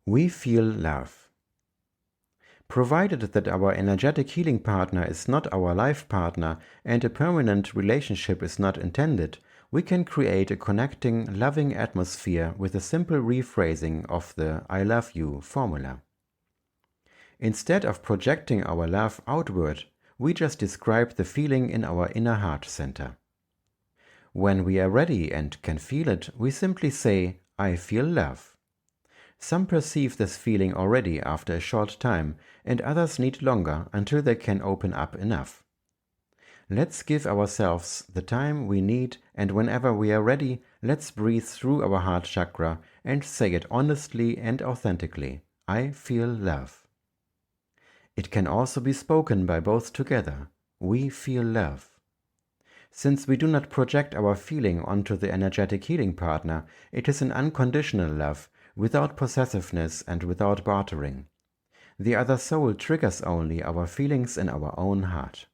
We feel love. Provided that our energetic healing partner is not our life partner and a permanent relationship is not intended, we can create a connecting, loving atmosphere with a simple rephrasing of the I love you formula. Instead of projecting our love outward, we just describe the feeling in our inner heart center. When we are ready and can feel it, we simply say, I feel love. Some perceive this feeling already after a short time, and others need longer until they can open up enough. Let's give ourselves the time we need, and whenever we are ready, let's breathe through our heart chakra and say it honestly and authentically. I feel love. It can also be spoken by both together. We feel love. Since we do not project our feeling onto the energetic healing partner, it is an unconditional love, without possessiveness and without bartering. The other soul triggers only our feelings in our own heart.